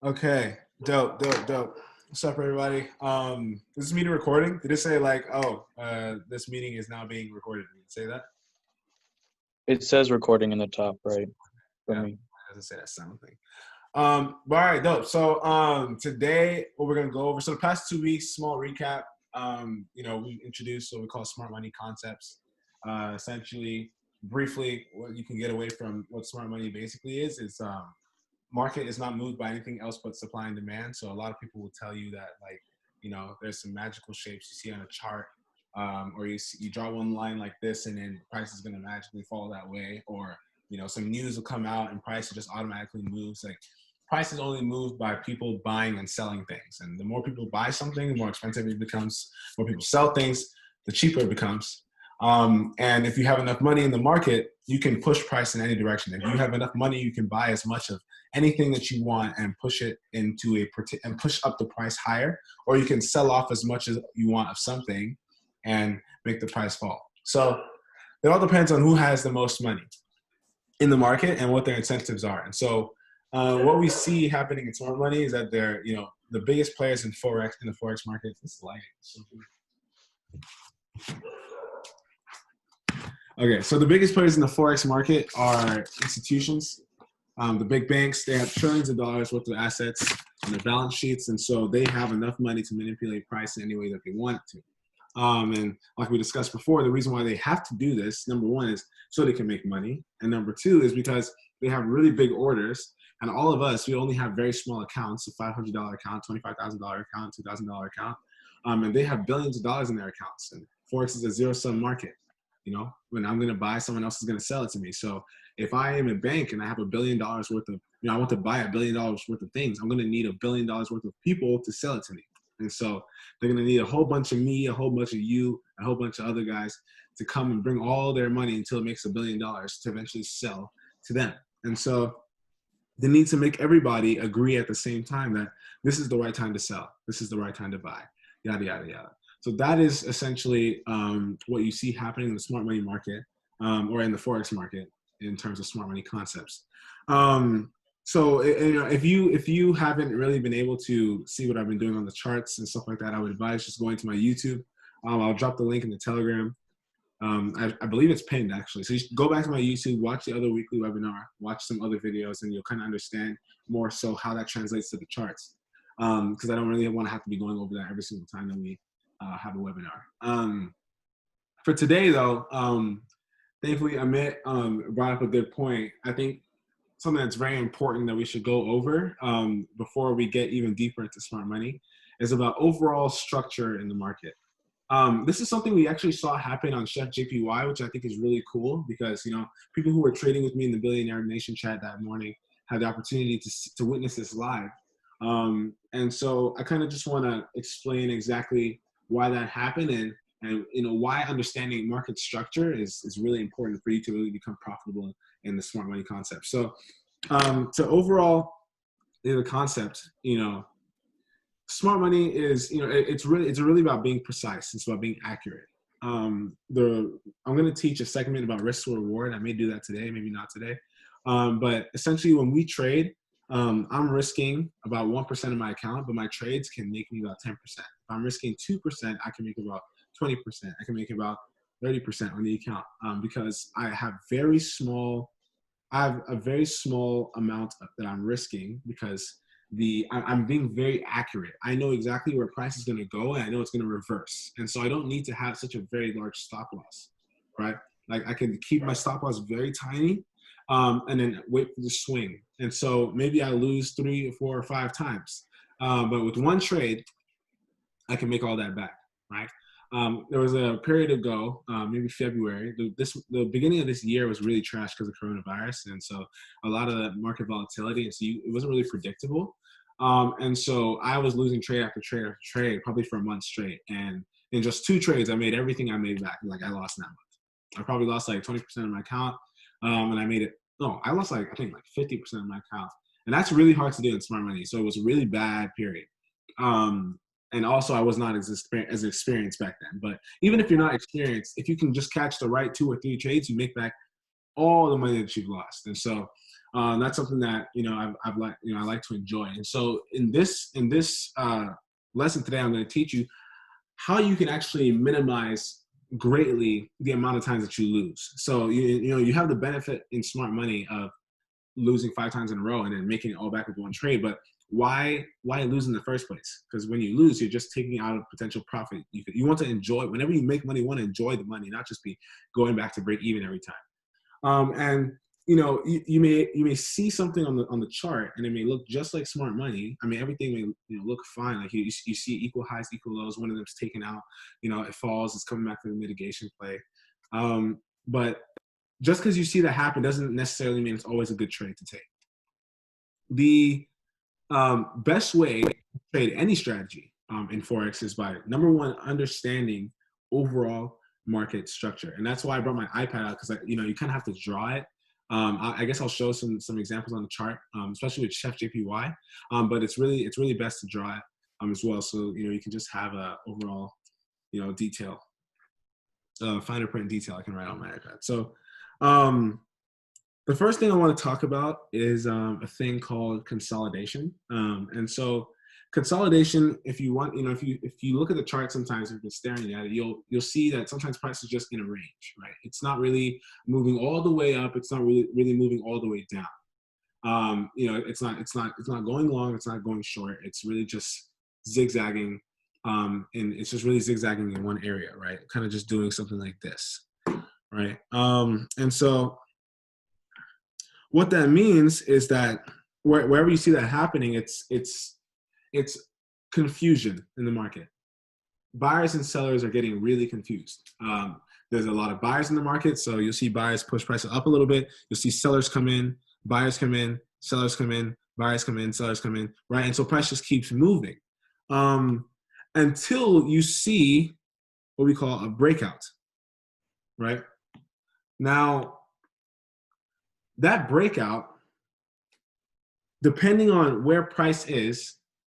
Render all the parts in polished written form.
Okay, dope. What's up, everybody? This is meeting recording. Did it say like, oh, this meeting is now being recorded? Did it say that? It says recording in the top right for me. It doesn't say that sound thing. But all right, dope. So today what we're gonna go over. So the past 2 weeks, small recap. We introduced what we call smart money concepts. Essentially, briefly, what you can get away from what smart money basically is market is not moved by anything else but supply and demand. So a lot of people will tell you that, like, there's some magical shapes you see on a chart, or you draw one line like this and then price is going to magically fall that way, or some news will come out and price just automatically moves. Like, price is only moved by people buying and selling things, and the more people buy something, the more expensive it becomes. The more people sell things, the cheaper it becomes. And if you have enough money in the market, you can push price in any direction. If you have enough money, you can buy as much of anything that you want and push it into and push up the price higher, or you can sell off as much as you want of something and make the price fall. So it all depends on who has the most money in the market and what their incentives are. And so what we see happening in smart money is that they're, the biggest players in the Forex market. This is lagging. Okay, so the biggest players in the Forex market are institutions. The big banks, they have trillions of dollars worth of assets on their balance sheets, and so they have enough money to manipulate price in any way that they want it to. And like we discussed before, the reason why they have to do this, number one, is so they can make money, and number two is because they have really big orders, and all of us, we only have very small accounts, a $500 account, $25,000 account, $2,000 account, and they have billions of dollars in their accounts, and Forex is a zero-sum market. When I'm going to buy, someone else is going to sell it to me. So if I am a bank and I have $1 billion worth of, I want to buy $1 billion worth of things, I'm going to need $1 billion worth of people to sell it to me. And so they're going to need a whole bunch of me, a whole bunch of you, a whole bunch of other guys to come and bring all their money until it makes $1 billion to eventually sell to them. And so they need to make everybody agree at the same time that this is the right time to sell. This is the right time to buy, yada, yada, yada. So that is essentially what you see happening in the smart money market, or in the Forex market in terms of smart money concepts. So if you haven't really been able to see what I've been doing on the charts and stuff like that, I would advise just going to my YouTube. I'll drop the link in the Telegram. I believe it's pinned, actually. So you should go back to my YouTube, watch the other weekly webinar, watch some other videos, and you'll kind of understand more so how that translates to the charts. Because I don't really want to have to be going over that every single time that we have a webinar. For today, though, thankfully, Amit brought up a good point. I think something that's very important that we should go over before we get even deeper into smart money is about overall structure in the market. This is something we actually saw happen on Chef JPY, which I think is really cool because, people who were trading with me in the Billionaire Nation chat that morning had the opportunity to witness this live. And so I kind of just want to explain exactly why that happened and why understanding market structure is really important for you to really become profitable in the smart money concept. So overall, the concept, smart money is, it's really about being precise. It's about being accurate. I'm going to teach a segment about risk to reward. I may do that today, maybe not today. But essentially when we trade, I'm risking about 1% of my account, but my trades can make me about 10%. If I'm risking 2%, I can make about 20%. I can make about 30% on the account because I have a very small amount that I'm risking because I'm being very accurate. I know exactly where price is going to go, and I know it's going to reverse. And so I don't need to have such a very large stop loss, right? Like I can keep my stop loss very tiny and then wait for the swing. And so maybe I lose 3 or 4 or 5 times. But with one trade, I can make all that back, right? There was a period ago, maybe February, the beginning of this year was really trash because of coronavirus. And so a lot of the market volatility, and so it wasn't really predictable. And so I was losing trade after trade after trade, probably for a month straight. And in just 2 trades, I made everything I made back. Like I lost that month. I probably lost like 20% of my account. And I lost I think 50% of my account. And that's really hard to do in smart money. So it was a really bad period. And also I was not as experienced back then. But even if you're not experienced, if you can just catch the right 2 or 3 trades, you make back all the money that you've lost. And so That's something that I like to enjoy. And so in this lesson today, I'm going to teach you how you can actually minimize greatly the amount of times that you lose. So you have the benefit in smart money of losing 5 times in a row and then making it all back with one trade. But why lose in the first place? Because when you lose, you're just taking out a potential profit. You want to enjoy, whenever you make money, you want to enjoy the money, not just be going back to break even every time. And you may see something on the chart, and it may look just like smart money. I mean, everything may look fine. Like you see equal highs, equal lows. One of them's taken out. It falls. It's coming back to the mitigation play. But just because you see that happen doesn't necessarily mean it's always a good trade to take. The best way to trade any strategy in Forex is by, number one, understanding overall market structure. And that's why I brought my iPad out, because you kind of have to draw it. I guess I'll show some examples on the chart, especially with Chef JPY. But it's really best to draw it as well. So you can just have a overall detail, finer print detail I can write on my iPad. So the first thing I want to talk about is a thing called consolidation. And so consolidation, if you want, if you look at the chart, sometimes if you've been staring at it, you'll see that sometimes price is just in a range, right? It's not really moving all the way up. It's not really moving all the way down. It's not going long. It's not going short. It's really just zigzagging, and it's just really zigzagging in one area, right? Kind of just doing something like this, right? And so what that means is that wherever you see that happening, it's confusion in the market. Buyers and sellers are getting really confused. There's a lot of buyers in the market, so you'll see buyers push prices up a little bit. You'll see sellers come in, buyers come in, sellers come in, buyers come in, sellers come in, right? And so price just keeps moving until you see what we call a breakout, right? Now, that breakout, depending on where price is,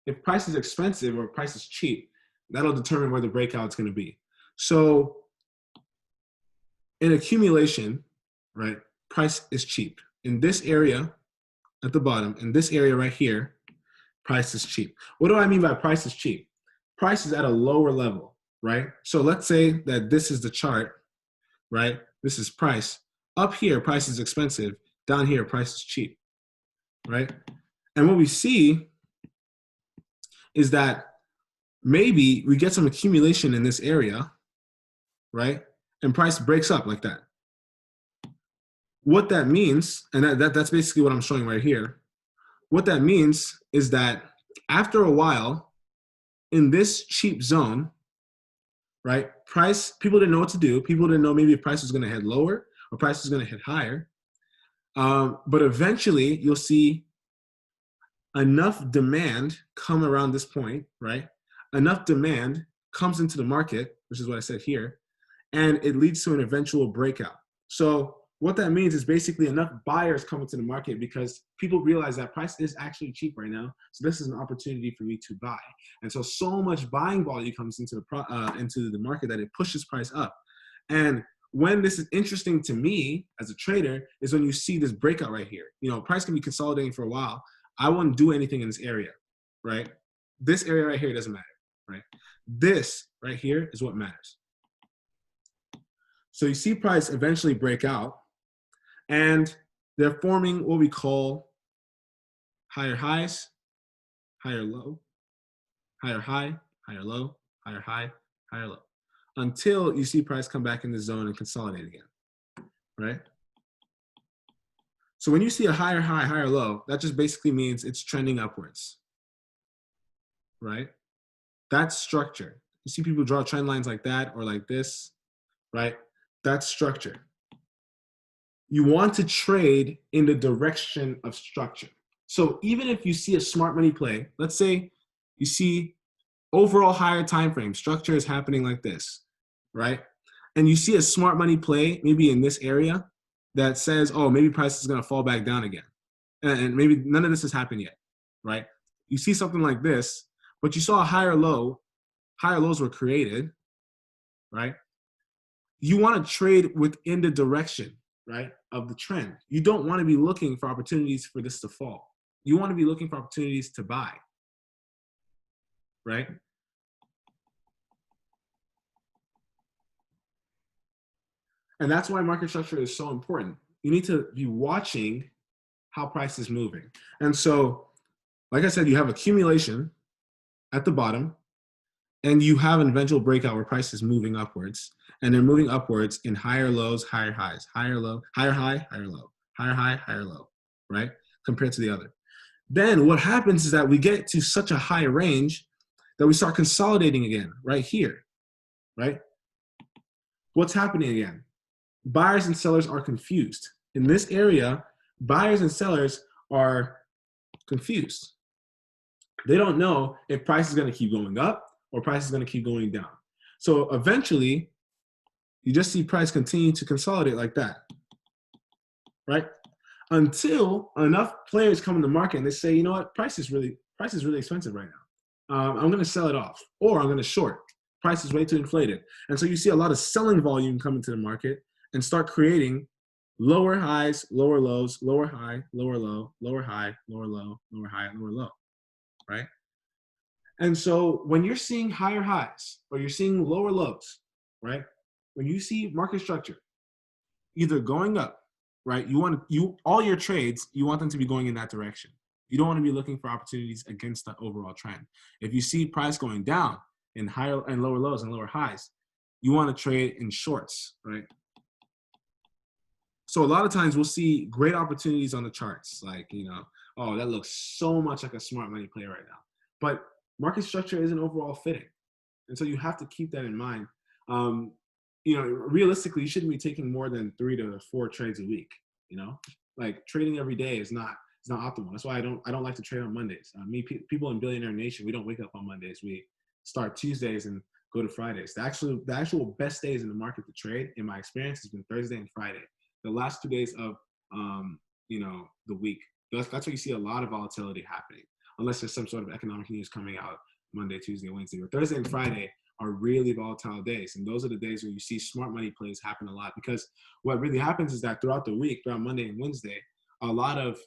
if price is expensive or price is cheap, that'll determine where the breakout is going to be. So in accumulation, right, price is cheap. In this area at the bottom, in this area right here, price is cheap. What do I mean by price is cheap? Price is at a lower level, right? So let's say that this is the chart, right? This is price. Up here, price is expensive. Down here, price is cheap, right? And what we see is that maybe we get some accumulation in this area, right? And price breaks up like that. What that means, and that's basically what I'm showing right here. What that means is that after a while, in this cheap zone, right, people didn't know what to do. People didn't know maybe if price was going to head lower or price was going to head higher. But eventually, you'll see enough demand come around this point, right? Enough demand comes into the market, which is what I said here, and it leads to an eventual breakout. So what that means is basically enough buyers come into the market because people realize that price is actually cheap right now. So this is an opportunity for me to buy. And so much buying volume comes into the market that it pushes price up. And when this is interesting to me as a trader is when you see this breakout right here. Price can be consolidating for a while. I wouldn't do anything in this area, right? This area right here doesn't matter, right? This right here is what matters. So you see price eventually break out, and they're forming what we call higher highs, higher low, higher high, higher low, higher high, higher low, until you see price come back in the zone and consolidate again, right? So when you see a higher high, higher low, that just basically means it's trending upwards, right? That's structure. You see people draw trend lines like that or like this, right? That's structure. You want to trade in the direction of structure. So even if you see a smart money play, let's say you see overall higher time frame, structure is happening like this, right? And you see a smart money play maybe in this area that says, oh, maybe price is going to fall back down again. And maybe none of this has happened yet, right? You see something like this, but you saw a higher low, higher lows were created, right? You want to trade within the direction, right, of the trend. You don't want to be looking for opportunities for this to fall. You want to be looking for opportunities to buy, right? And that's why market structure is so important. You need to be watching how price is moving. And so, like I said, you have accumulation at the bottom, and you have an eventual breakout where price is moving upwards, and they're moving upwards in higher lows, higher highs, higher low, higher high, higher low, higher high, higher low, right? Compared to the other. Then what happens is that we get to such a high range that we start consolidating again right here, right? What's happening again? Buyers and sellers are confused. In this area, buyers and sellers are confused. They don't know if price is going to keep going up or price is going to keep going down. So eventually, you just see price continue to consolidate like that, right? Until enough players come in the market and they say, you know what, price is really expensive right now. I'm going to sell it off, or I'm going to short. Price is way too inflated. And so you see a lot of selling volume come into the market and start creating lower highs, lower lows, lower high, lower low, lower high, lower low, lower high, lower low, right? And so when you're seeing higher highs or you're seeing lower lows, right? When you see market structure either going up, right? All your trades, you want them to be going in that direction. You don't want to be looking for opportunities against the overall trend. If you see price going down in higher and lower lows and lower highs, you want to trade in shorts, right? So a lot of times we'll see great opportunities on the charts, like, you know, oh, that looks so much like a smart money play right now. But market structure isn't overall fitting. And so you have to keep that in mind. You know, realistically, you shouldn't be taking more than 3 to 4 trades a week. You know, like trading every day is not optimal. That's why I don't like to trade on Mondays. People in Billionaire Nation, we don't wake up on Mondays. We start Tuesdays and go to Fridays. The actual best days in the market to trade, in my experience, has been Thursday and Friday. The last 2 days of you know, the week. That's where you see a lot of volatility happening, unless there's some sort of economic news coming out Monday, Tuesday, Wednesday. But Thursday and Friday are really volatile days. And those are the days where you see smart money plays happen a lot, because what really happens is that throughout the week, throughout Monday and Wednesday, a lot of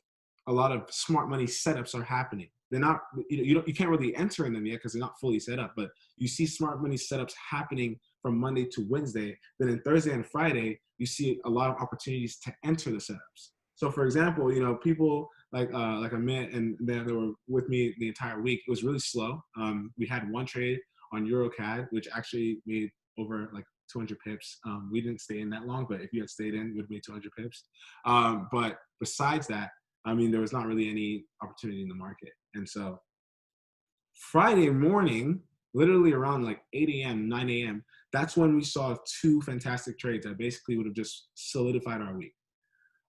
smart money setups are happening. They're not, you can't really enter in them yet because they're not fully set up, but you see smart money setups happening from Monday to Wednesday. Then in Thursday and Friday, you see a lot of opportunities to enter the setups. So for example, you know, people like Amit, and then they were with me the entire week. It was really slow. We had one trade on EuroCAD, which actually made over like 200 pips. We didn't stay in that long, but if you had stayed in, it would have made 200 pips. But besides that, I mean, there was not really any opportunity in the market. And so Friday morning, literally around like 8 a.m., 9 a.m., that's when we saw 2 fantastic trades that basically would have just solidified our week.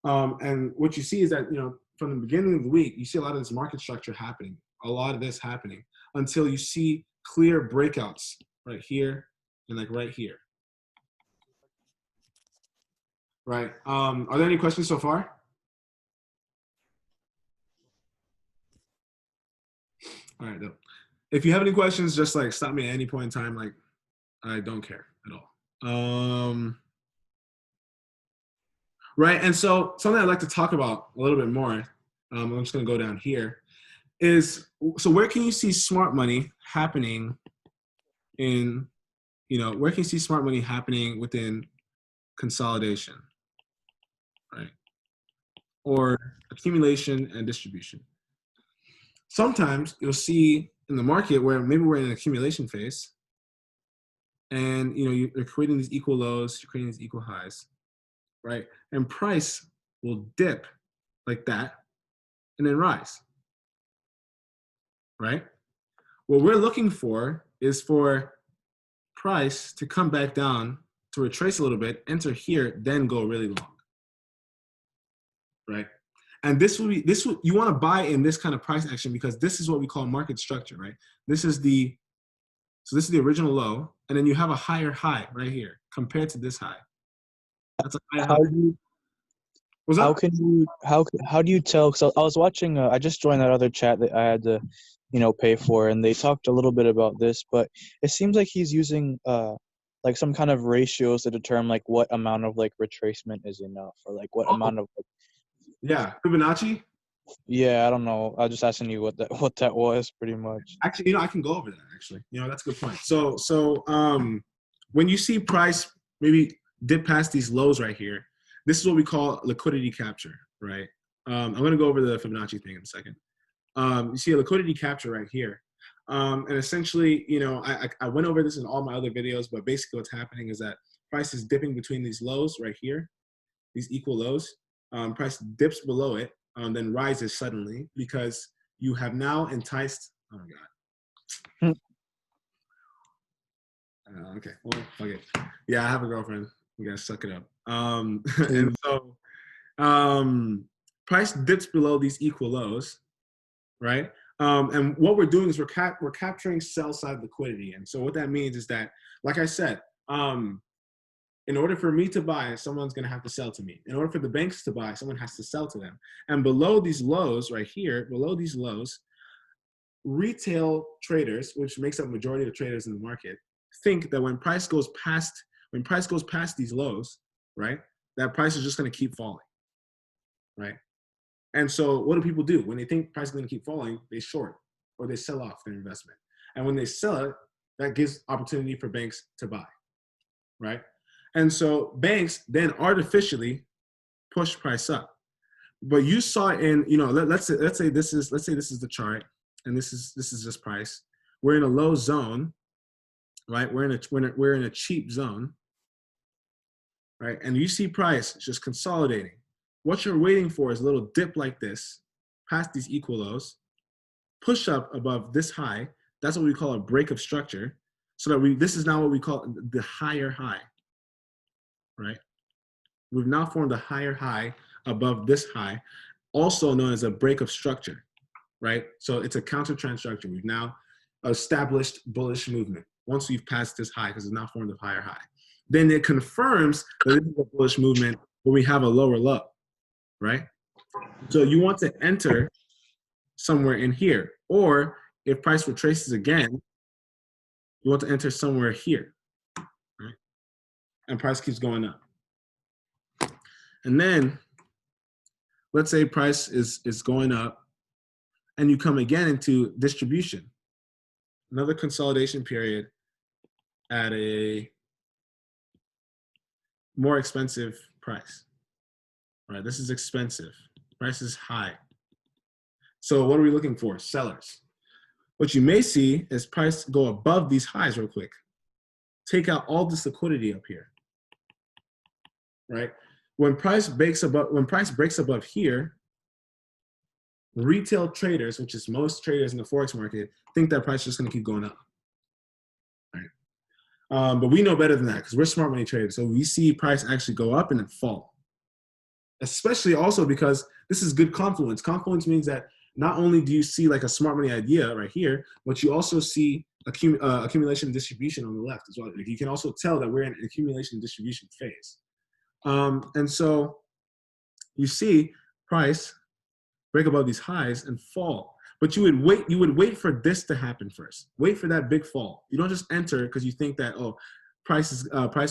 And what you see is that, you know, from the beginning of the week, you see a lot of this market structure happening, a lot of this happening, until you see clear breakouts right here and like right here. Right. Are there any questions so far? All right. Though. If you have any questions, just like stop me at any point in time. Like, I don't care at all. Right. And so something I'd like to talk about a little bit more, I'm just going to go down here, is, so where can you see smart money happening in, you know, where can you see smart money happening within consolidation, right? Or accumulation and distribution. Sometimes you'll see in the market where maybe we're in an accumulation phase, and you know, you're creating these equal lows, you're creating these equal highs, right? And price will dip like that and then rise, right? What we're looking for is for price to come back down, to retrace a little bit, enter here, then go really long, right? And you want to buy in this kind of price action, because this is what we call market structure, right? This is the original low, and then you have a higher high right here compared to this high. That's a higher high. How do you tell? Because I was watching. I just joined that other chat that I had to, you know, pay for, and they talked a little bit about this. But it seems like he's using like some kind of ratios to determine like what amount of like retracement is enough, or like what Oh, amount of like, yeah, Fibonacci. yeah, I don't know. I was just asking you what that was pretty much. Actually, I can go over that. Actually, that's a good point. When you see price maybe dip past these lows right here, this is what we call liquidity capture, right? I'm going to go over the Fibonacci thing in a second. You see a liquidity capture right here. And essentially, I went over this in all my other videos, but basically what's happening is that price is dipping between these lows right here, these equal lows. Price dips below it, then rises suddenly because you have now enticed. Oh my God. Okay, well, fuck it. Yeah, I have a girlfriend. We gotta suck it up. And so price dips below these equal lows, right? And what we're doing is we're capturing sell side liquidity. And so what that means is that, like I said, in order for me to buy, someone's gonna have to sell to me. In order for the banks to buy, someone has to sell to them. And below these lows right here, below these lows, retail traders, which makes up majority of traders in the market, think that when price goes past these lows, right, that price is just going to keep falling, right? And so what do people do when they think price is going to keep falling? They short or they sell off their investment. And when they sell it, that gives opportunity for banks to buy, right? And so banks then artificially push price up. But you saw in, let's say this is the chart, and this is just price. We're in a low zone, right? We're in a cheap zone, right? And you see price just consolidating. What you're waiting for is a little dip like this, past these equal lows, push up above this high. That's what we call a break of structure. So that this is now what we call the higher high, right? We've now formed a higher high above this high, also known as a break of structure, right? So it's a counter trend structure. We've now established bullish movement once we've passed this high because it's now formed a higher high. Then it confirms that this is a bullish movement where we have a lower low, right? So you want to enter somewhere in here, or if price retraces again, you want to enter somewhere here, right? And price keeps going up. And then let's say price is going up and you come again into distribution, another consolidation period at a more expensive price, right? This is expensive. Price is high. So what are we looking for? Sellers. What you may see is price go above these highs real quick. Take out all this liquidity up here, right? When price breaks above here, retail traders, which is most traders in the Forex market, think that price is just going to keep going up, right? But we know better than that because we're smart money traders. So we see price actually go up and then fall, especially also because this is good confluence. Confluence means that not only do you see like a smart money idea right here, but you also see accumulation and distribution on the left as well. You can also tell that we're in an accumulation and distribution phase. And so you see price break above these highs and fall. But you would wait for this to happen first. Wait for that big fall. You don't just enter because you think that, oh, price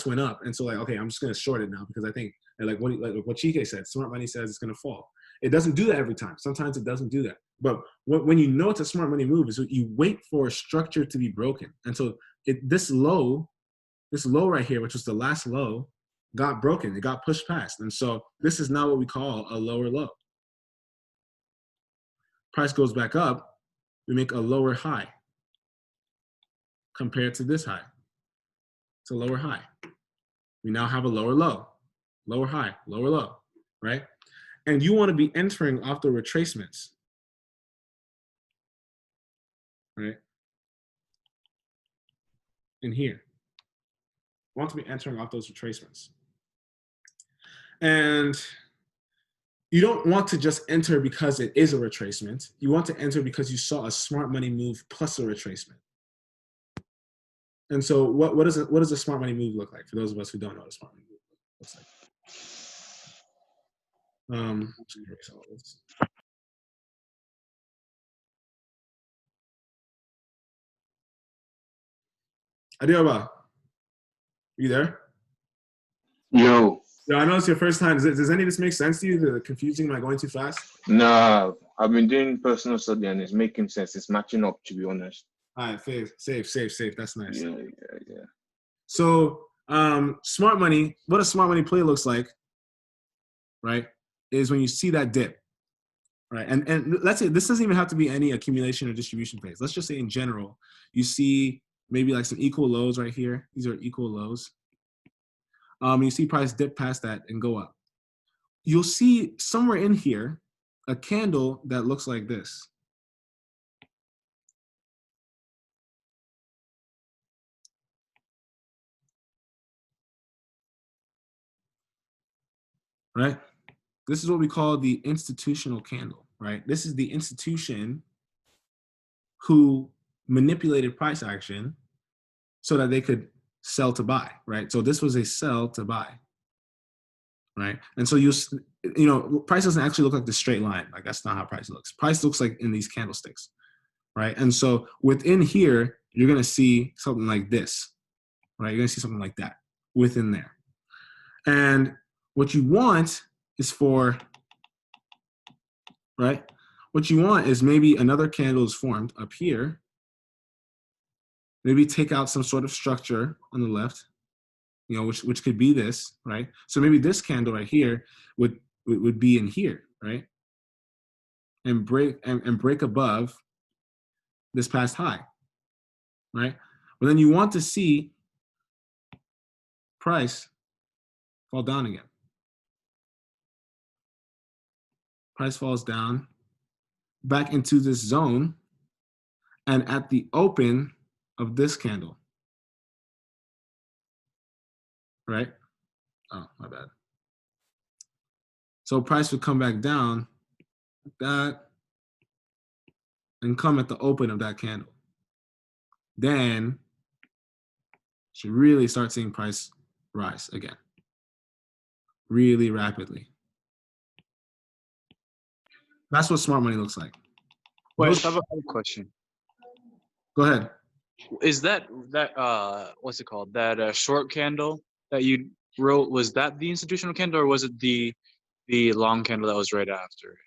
went up. And so like, okay, I'm just gonna short it now because I think like what Chike said, smart money says it's gonna fall. It doesn't do that every time. Sometimes it doesn't do that. But when you know it's a smart money move is you wait for a structure to be broken. And so this low right here, which was the last low, got broken. It got pushed past. And so this is now what we call a lower low. Price goes back up, we make a lower high compared to this high. It's a lower high. We now have a lower low, lower high, lower low, right? And you want to be entering off the retracements, right? In here. You want to be entering off those retracements. And you don't want to just enter because it is a retracement. You want to enter because you saw a smart money move plus a retracement. And so what does a smart money move look like for those of us who don't know what a smart money move looks like? Just erase all this. Adioba. You there? Yo, Yeah, I know it's your first time. Does any of this make sense to you? The confusing? Am I going too fast? nah, I've been doing personal study and it's making sense. It's matching up, to be honest. All right, safe. That's nice. Yeah. So, smart money. What a smart money play looks like, right? Is when you see that dip, right? And let's say this doesn't even have to be any accumulation or distribution phase. Let's just say in general, you see maybe like some equal lows right here. These are equal lows. You see price dip past that and go up. You'll see somewhere in here a candle that looks like this. Right? This is what we call the institutional candle, right? This is the institution who manipulated price action so that they could sell to buy, right? So this was a sell to buy, right? And so you know, price doesn't actually look like the straight line. Like that's not how price looks. Price looks like in these candlesticks, right? And so within here, you're gonna see something like this, right? You're gonna see something like that within there. And what you want is for, right? What you want is maybe another candle is formed up here. Maybe take out some sort of structure on the left, you know, which could be this, right? So maybe this candle right here would be in here, right? And break above this past high, right? But then you want to see price fall down again. Price falls down back into this zone and at the open of this candle, right? Oh, my bad. So price would come back down like that and come at the open of that candle. Then should really start seeing price rise again, really rapidly. That's what smart money looks like. Wait, I have a question. Go ahead. Is that what's it called? That short candle that you wrote, was that the institutional candle, or was it the long candle that was right after?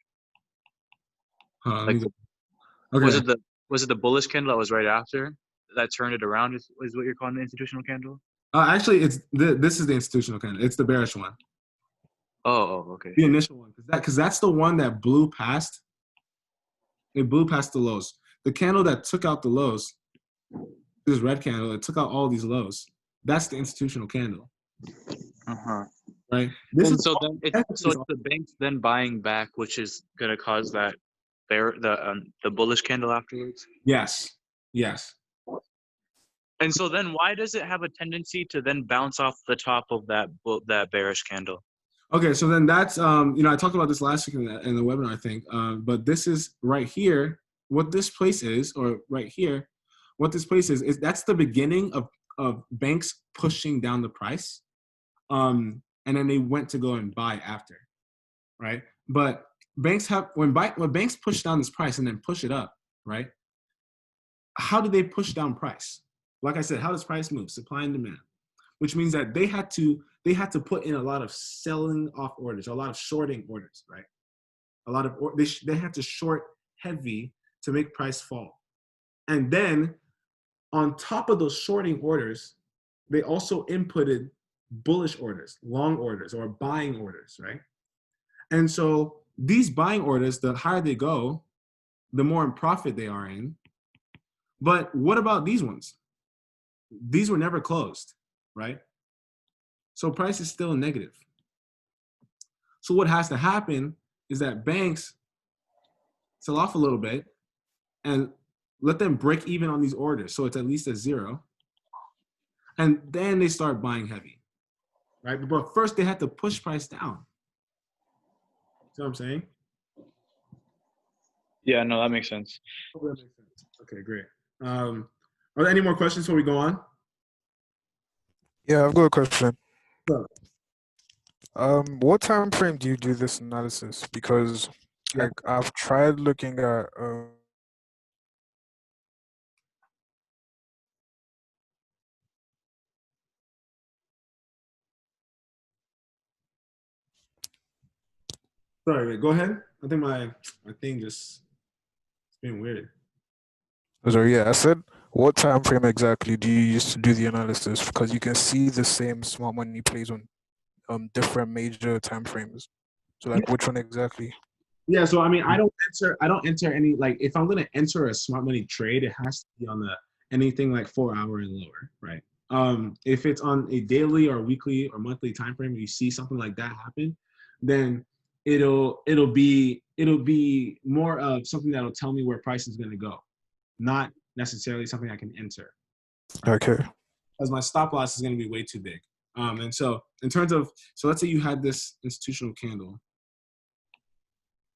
Like, Okay. was it the bullish candle that was right after that turned it around? Is what you're calling the institutional candle? Actually, this is the institutional candle. It's the bearish one. Okay. The initial one, because that's the one that blew past. It blew past the lows. The candle that took out the lows, this red candle, it took out all these lows. That's the institutional candle. Right. It's the banks then buying back, which is gonna cause that the bullish candle afterwards. Yes. And so then why does it have a tendency to then bounce off the top of that bearish candle? Okay, so then that's you know, I talked about this last week in the webinar, I think, but this is right here. What this place is, or right here, what this place is that's the beginning of banks pushing down the price, and then they went to go and buy after, right? But banks have when banks push down this price and then push it up, right? How do they push down price? Like I said, how does price move? Supply and demand, which means that they had to put in a lot of selling off orders, a lot of shorting orders, right? A lot of they had to short heavy to make price fall, and then on top of those shorting orders, they also inputted bullish orders, long orders, or buying orders, right? And so these buying orders, the higher they go, the more in profit they are in. But what about these ones? These were never closed, right? So price is still negative. So what has to happen is that banks sell off a little bit and let them break even on these orders, so it's at least a zero. And then they start buying heavy, right? But first they had to push price down. See what I'm saying? Yeah, no, that makes sense. Okay, great. Are there any more questions before we go on? Yeah, I've got a question. Sure. What time frame do you do this analysis? Because like I've tried looking at Sorry, wait, go ahead. I think my thing just it's being weird. Sorry, yeah, I said, what time frame exactly do you use to do the analysis? Because you can see the same smart money plays on different major time frames. So like, which one exactly? Yeah, so I mean, I don't enter any, like, if I'm gonna enter a smart money trade, it has to be on the anything like 4 hour and lower, right? If it's on a daily or weekly or monthly time frame, you see something like that happen, then it'll be more of something that'll tell me where price is gonna go, not necessarily something I can enter, Okay. as my stop loss is gonna be way too big. And so in terms of, so let's say you had this institutional candle.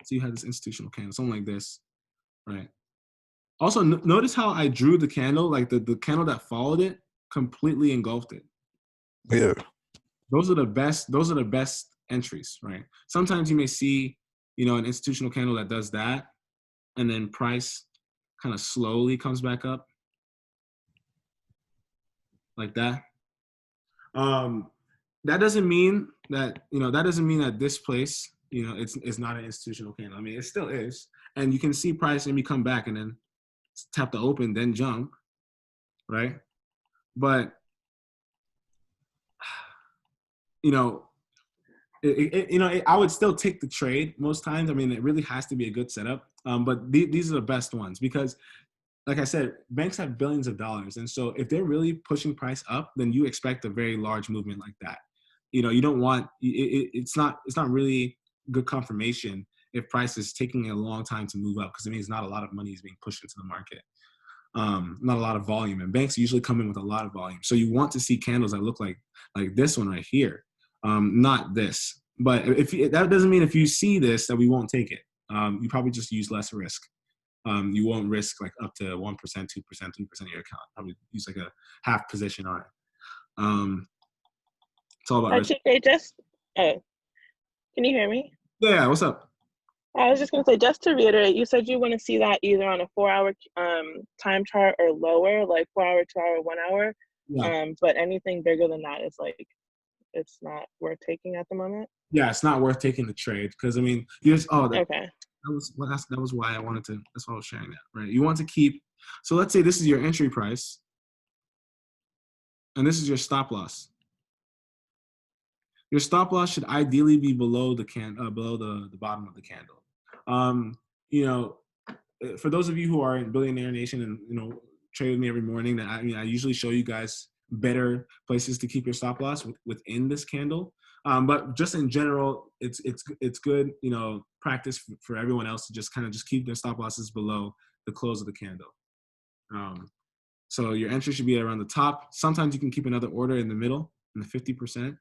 So you had this institutional candle, something like this, right? Also, notice how I drew the candle, like the candle that followed it completely engulfed it. Yeah. Those are the best. Those are the best entries, right? Sometimes you may see, an institutional candle that does that, and then price kind of slowly comes back up, like that. That doesn't mean that this place, it's not an institutional candle. I mean, it still is, and you can see price maybe come back and then tap the open, then jump, right? But I would still take the trade most times. I mean, it really has to be a good setup. But these are the best ones because, like I said, banks have billions of dollars, and so if they're really pushing price up, then you expect a very large movement like that. You don't want it's not really good confirmation if price is taking a long time to move up, because it means not a lot of money is being pushed into the market. Not a lot of volume, and banks usually come in with a lot of volume. So you want to see candles that look like this one right here, not this. But that doesn't mean if you see this that we won't take it. You probably just use less risk. You won't risk like up to 1%, 2%, 3% of your account. Probably use like a half position on it. It's all about risk. TK, can you hear me? Yeah, what's up? I was just going to say, just to reiterate, you said you want to see that either on a 4-hour time chart or lower, like 4 hour, 2 hour, 1 hour. Yeah. But anything bigger than that is like, it's not worth taking at the moment. Yeah, it's not worth taking the trade because I mean, you just Okay. that was why I wanted to. That's why I was sharing that, right? You want to keep. So let's say this is your entry price, and this is your stop loss. Your stop loss should ideally be below below the bottom of the candle. For those of you who are in Billionaire Nation and trade with me every morning, that I usually show you guys better places to keep your stop loss within this candle. But just in general, it's good practice for everyone else to just keep their stop losses below the close of the candle. So your entry should be around the top. Sometimes you can keep another order in the middle, in the 50%.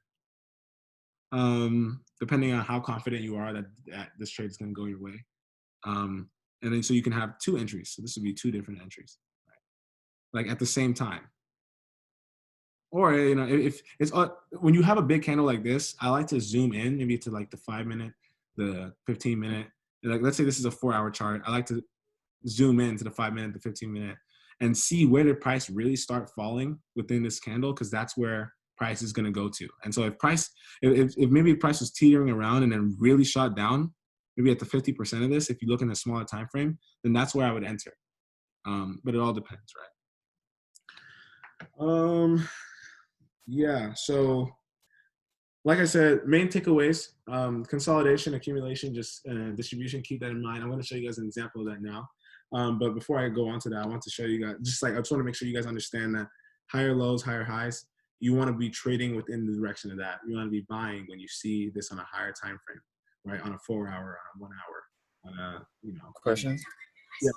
Depending on how confident you are that this trade is going to go your way. And then so you can have two entries. So this would be two different entries, right? Like at the same time. Or, if it's when you have a big candle like this, I like to zoom in maybe to like the 5 minute, the 15 minute. Like let's say this is a 4 hour chart. I like to zoom in to the 5 minute, the 15 minute and see where the price really start falling within this candle, because that's where price is going to go to. And so if maybe price was teetering around and then really shot down, maybe at the 50% of this, if you look in a smaller time frame, then that's where I would enter. But it all depends, right? Yeah. So, like I said, main takeaways: consolidation, accumulation, just distribution. Keep that in mind. I'm going to show you guys an example of that now. But before I go on to that, I want to show you guys, I just want to make sure you guys understand that higher lows, higher highs, you want to be trading within the direction of that. You want to be buying when you see this on a higher time frame, right? On a 4 hour, on a 1 hour, on a, Questions? Yeah.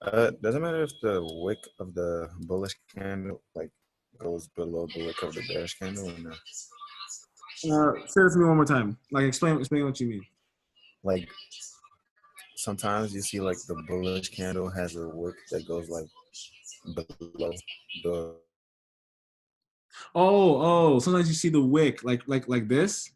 Okay. Doesn't matter if the wick of the bullish candle goes below the wick of the bearish candle or not. Say this to me one more time. Explain what you mean. Like sometimes you see the bullish candle has a wick that goes below the. Oh, sometimes you see the wick like this.